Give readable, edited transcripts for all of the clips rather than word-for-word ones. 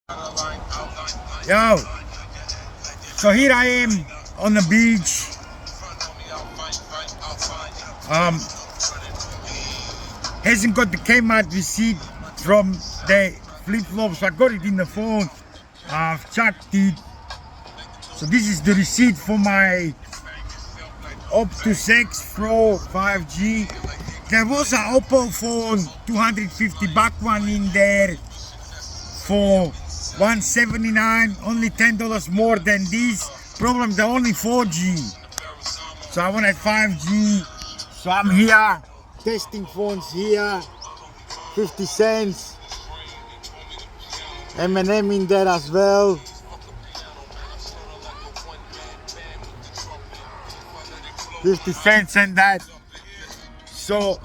Yo, so here I am on the beach. Hasn't got the Kmart receipt from the flip-flops. I got it in the phone. I've checked it. So this is the receipt for my Optis X Pro 5G. There was an Oppo phone, 250 buck one in there for $179, only $10 more than this. Problem, they're only 4G. So I wanted 5G. So I'm here, testing phones here, 50 cents. M&M in there as well. $0.50 and that. So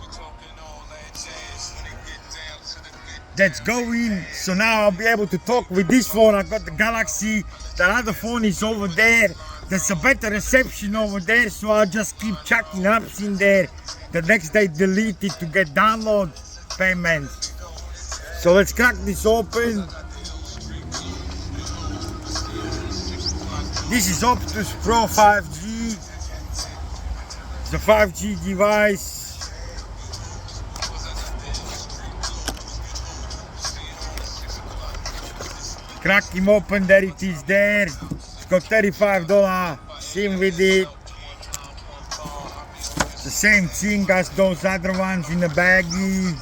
let's go in. So now I'll be able to talk with this phone. I got the Galaxy. The other phone is over there. There's a better reception over there, so I'll just keep chucking apps in there. The next day delete it to get download payments. So let's crack this open. This is Optis Pro 5G. It's a 5G device. Crack him open, there it is there. It's got $35 SIM with it. It's the same thing as those other ones in the baggie.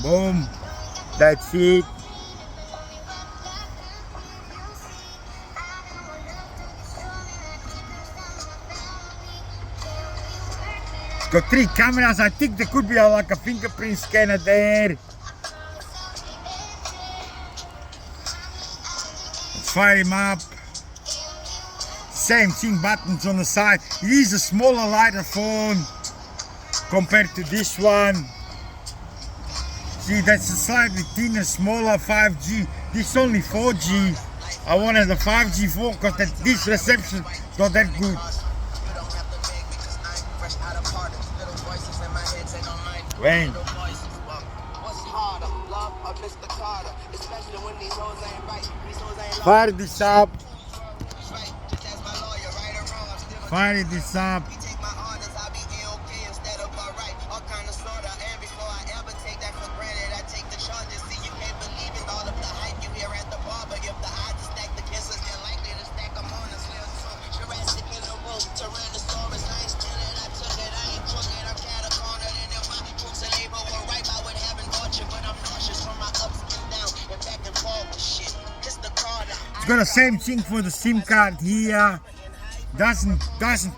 Boom, that's it. It's got 3 cameras. I think there could be like a fingerprint scanner there. Fire him up. Same thing, buttons on the side. It is a smaller, lighter phone compared to this one. See, that's a slightly thinner, smaller 5G. This is only 4G. I wanted a 5G phone because this reception is not that good. Wayne. Fire this up. Fire this up. It's got the same thing for the SIM card here. Doesn't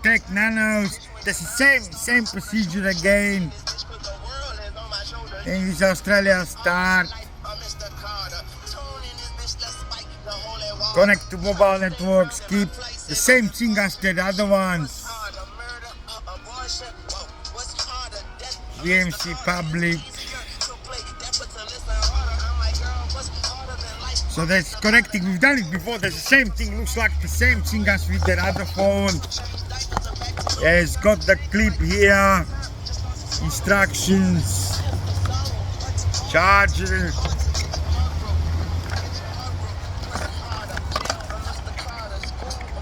take nanos. That's the same procedure again. And it's Australia start. Connect to mobile networks. Keep the same thing as the other ones. VMC public. So that's connecting. We've done it before. There's the same thing. Looks like the same thing as with the other phone. Yeah, it's got the clip here. Instructions. Charger.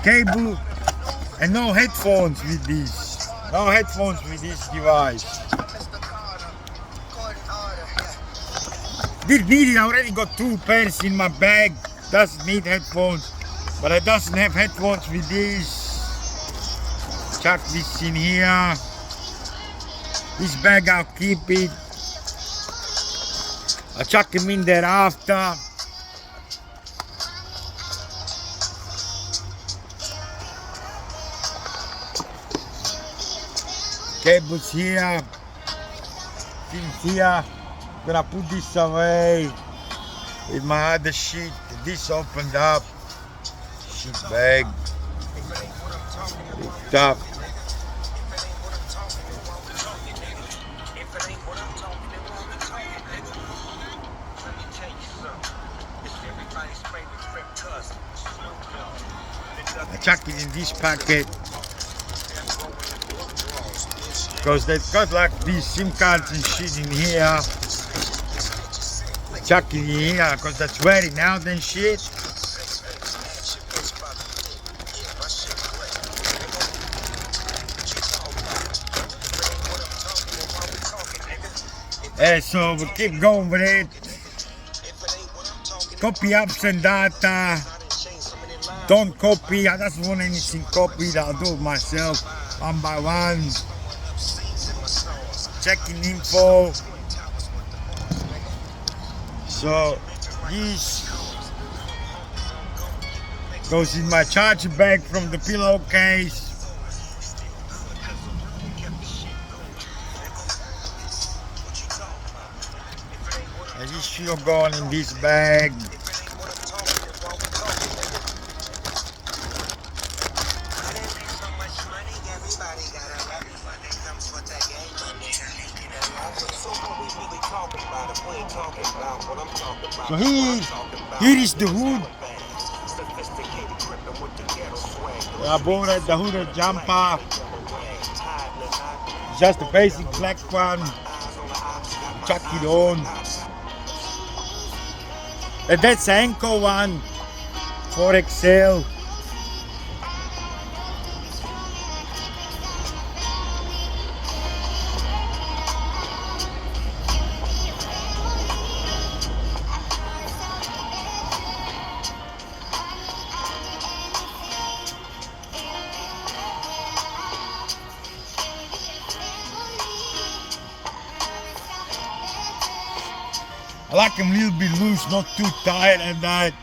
Cable. And no headphones with this. No headphones with this device. Didn't need it, I already got 2 pairs in my bag. Doesn't need headphones, but it doesn't have headphones with this. Chuck this in here. This bag I'll keep it. I'll chuck him in there after. Cables here. Things here. Gonna put this away with my other sheet. This opened up. Sheet bag. Picked up. I chuck it in this packet because they've got like these SIM cards and shit in here. chuck it in here because that's wearing out and shit. Yeah, so we keep going with it. Copy ups and data. Don't copy. I don't want anything copied. I'll do it myself, one by one. Checking info. So this goes in my charger bag from the pillowcase. And this should go on in this bag. So here is the hood. I bought it, the hooded jumper. Just a basic black one. Chuck it on. And that's ankle one for XL. I like them a little bit loose, not too tight and that.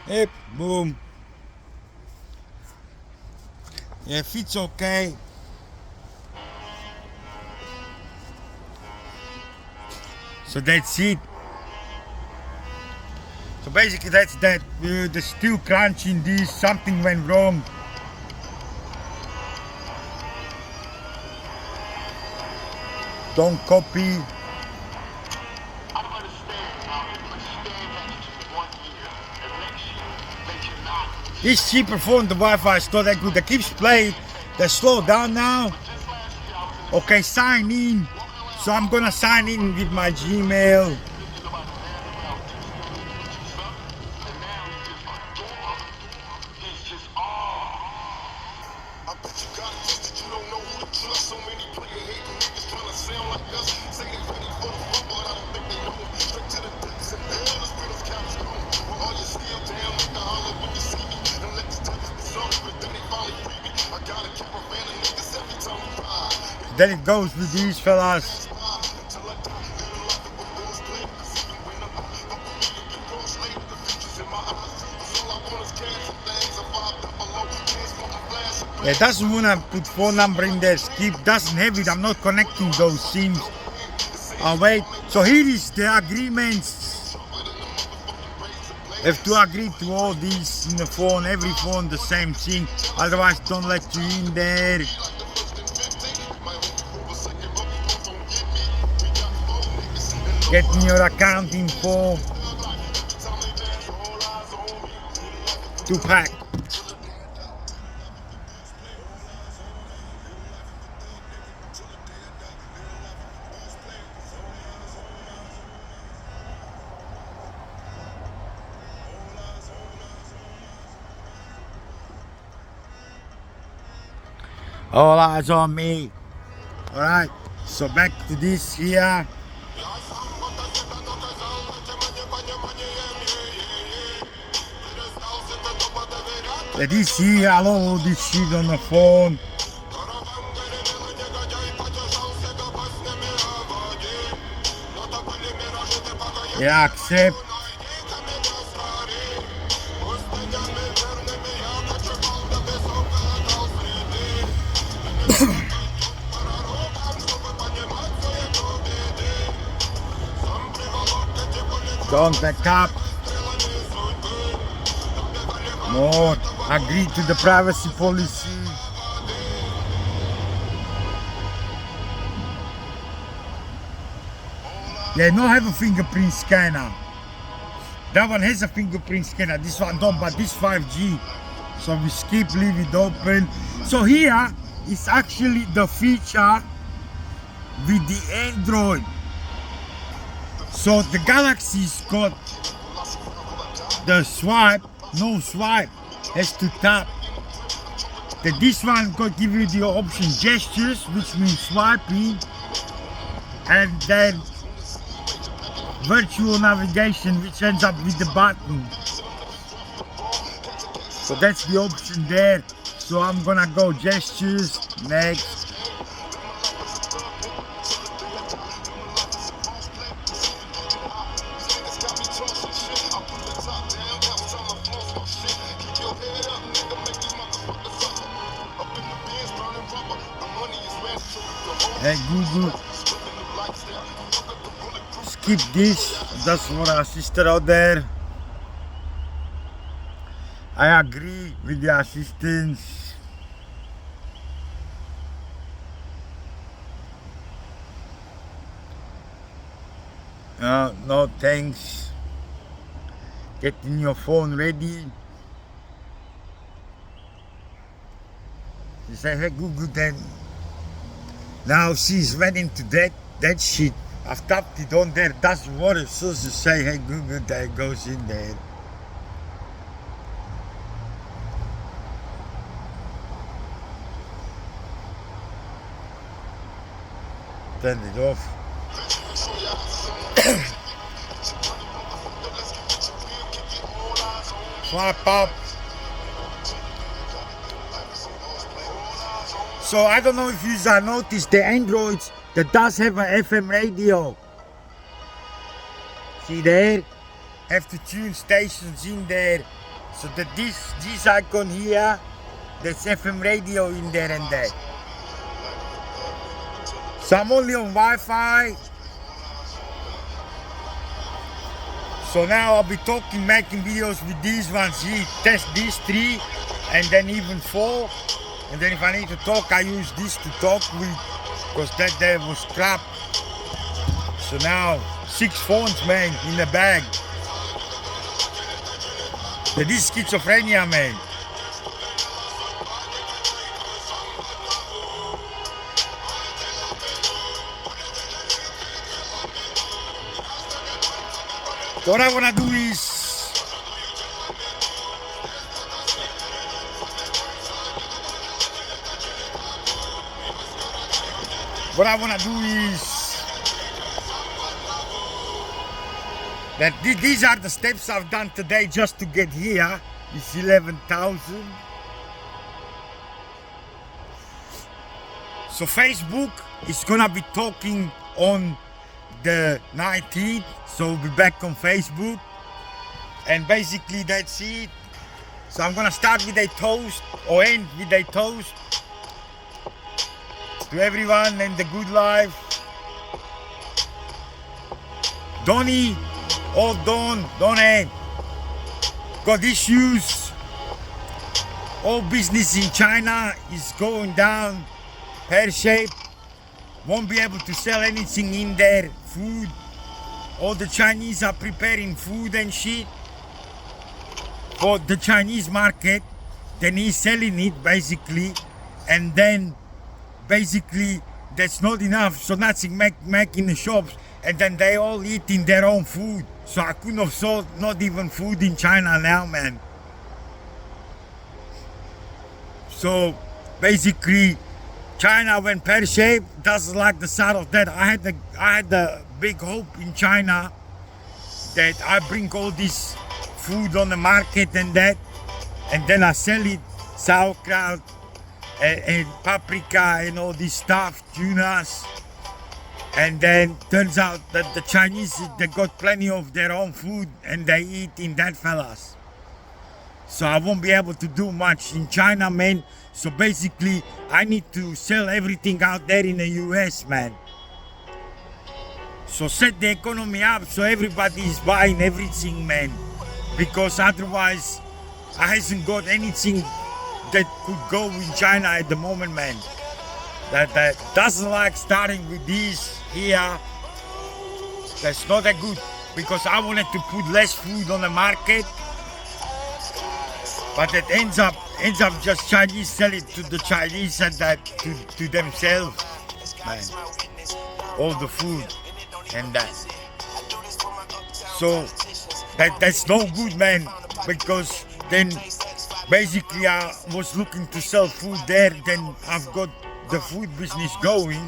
Yep, boom. Yeah, fits okay. So that's it. So basically that's that. The steel crunch in this, something went wrong. Don't copy. This cheaper phone, the Wi-Fi is not that good. That keeps playing. They slow down now. Okay, sign in. So I'm gonna sign in with my Gmail. Then it goes with these fellas. Yeah, doesn't wanna put phone number in there. Skip, doesn't have it. I'm not connecting those SIMs. I'll wait. So here is the agreements. Have to agree to all these in the phone. Every phone the same thing. Otherwise, don't let you in there. Get me your account info. 2-pack. All eyes on me. Alright, so back to this here. Yeah, this here, I love all this shit on the phone. Yeah, accept. Don't back up. More. Agree to the privacy policy. Yeah, no have a fingerprint scanner. That one has a fingerprint scanner. This one don't, but this 5G. So we skip, leave it open. So here is actually the feature with the Android. So the Galaxy's got the swipe, no swipe, has to tap. This one could give you the option gestures, which means swiping, and then virtual navigation, which ends up with the button. So that's the option there. So I'm gonna go gestures, next. Hey Google, skip this, that's for our sister out there. I agree with the assistance. No thanks. Getting your phone ready. You say, hey Google, then now she's went into that shit. I've tapped it on there, doesn't work. So you say, hey Google, that goes in there. Turn it off. Swipe up. So I don't know if you have noticed the Androids that does have an FM radio. See there? Have to tune stations in there. So that this icon here, there's FM radio in there and that. So I'm only on Wi-Fi. So now I'll be making videos with these ones here. Test these 3 and then even 4. And then if I need to talk, I use this to talk with, because that there was crap. So now 6 phones, man, in the bag. That is schizophrenia, man. What I wanna do is that these are the steps I've done today just to get here. It's 11,000. So Facebook is gonna be talking on the 19th, so we'll be back on Facebook, and basically that's it. So I'm gonna start with a toast or end with a toast to everyone and the good life. Donnie, Donnie got issues. All business in China is going down pear-shaped. Won't be able to sell anything in there. Food. All the Chinese are preparing food and shit for the Chinese market. Then he's selling it basically, and then basically that's not enough. So nothing make in the shops, and then they all eating their own food. So I couldn't have sold not even food in China now, man. So basically China went pear-shaped. Doesn't like the side of that. I had the big hope in China that I bring all this food on the market and that, and then I sell it, sauerkraut and paprika and all this stuff, tunas, and then turns out that the Chinese, they got plenty of their own food and they eat in that, fellas. So I won't be able to do much in China, man. So basically I need to sell everything out there in the US, man. So set the economy up so everybody is buying everything, man. Because otherwise I hasn't got anything that could go in China at the moment, man. That doesn't like starting with this here. That's not that good, because I wanted to put less food on the market, but it ends up just Chinese sell it to the Chinese and that to themselves, man. All the food and that. So that's no good, man, because then basically I was looking to sell food there, then I've got the food business going,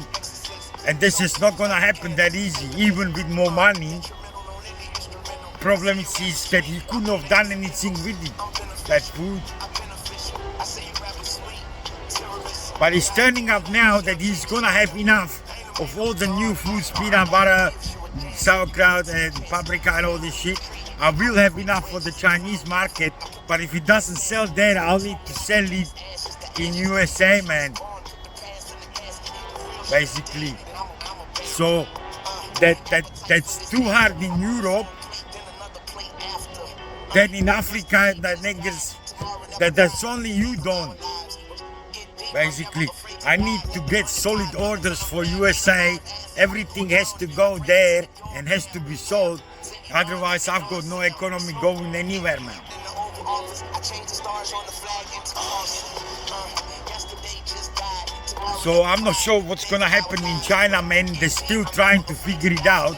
and this is not gonna happen that easy, even with more money. Problem is that he couldn't have done anything with it, that food. But it's turning up now that he's gonna have enough of all the new foods, peanut butter, sauerkraut and paprika and all this shit. I will have enough for the Chinese market, but if it doesn't sell there, I'll need to sell it in USA, man. Basically. So that's too hard in Europe. Then in Africa, the niggas, that's only you don't. Basically, I need to get solid orders for USA. Everything has to go there and has to be sold. Otherwise, I've got no economy going anywhere, man. So I'm not sure what's gonna happen in China, man. They're still trying to figure it out.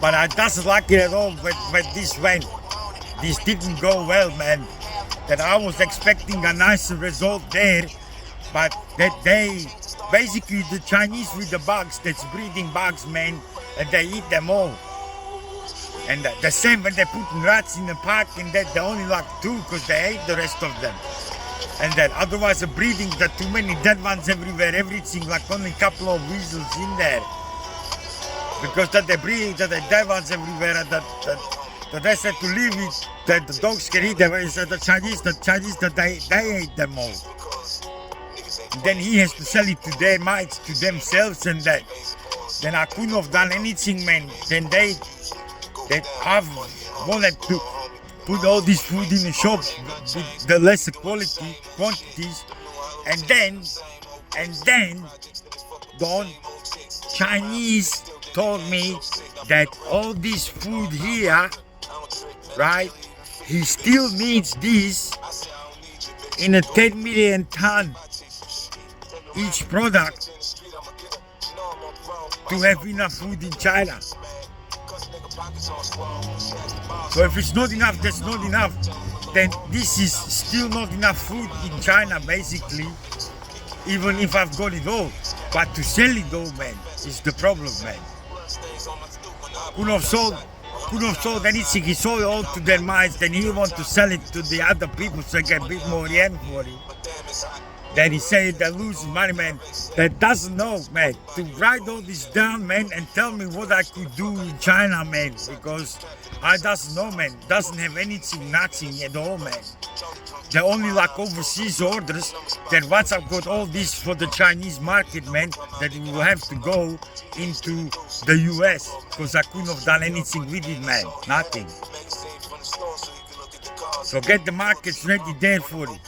But I doesn't like it at all when this went. This didn't go well, man. That I was expecting a nicer result there. But that they, basically the Chinese with the bugs, that's breeding bugs, man, and they eat them all. And the same when they put rats in the park, and that they only like 2 because they ate the rest of them. And that otherwise the breeding, the too many dead ones everywhere, everything, like only a couple of weasels in there. Because that they're breeding, that the dead ones everywhere, and that they said to leave it, that the dogs can eat them. And the Chinese, that they ate them all. And then he has to sell it to their mates, to themselves, and that. Then I couldn't have done anything, man. Then they have wanted to put all this food in the shop with the lesser quantities, and then the Chinese told me that all this food here, right? He still needs this in a 10 million ton each product to have enough food in China. So if it's not enough, that's not enough. Then this is still not enough food in China, basically, even if I've got it all. But to sell it all, man, is the problem, man. Couldn't have sold anything. He sold it all to their minds, then he want to sell it to the other people so get a bit more yen for it. Then he said they're losing money, man. That doesn't know, man. To write all this down, man, and tell me what I could do in China, man. Because I doesn't know, man. Doesn't have anything, nothing at all, man. They're only like overseas orders. Then once I've got all this for the Chinese market, man, that it will have to go into the US. Because I couldn't have done anything with it, man. Nothing. So get the markets ready there for it.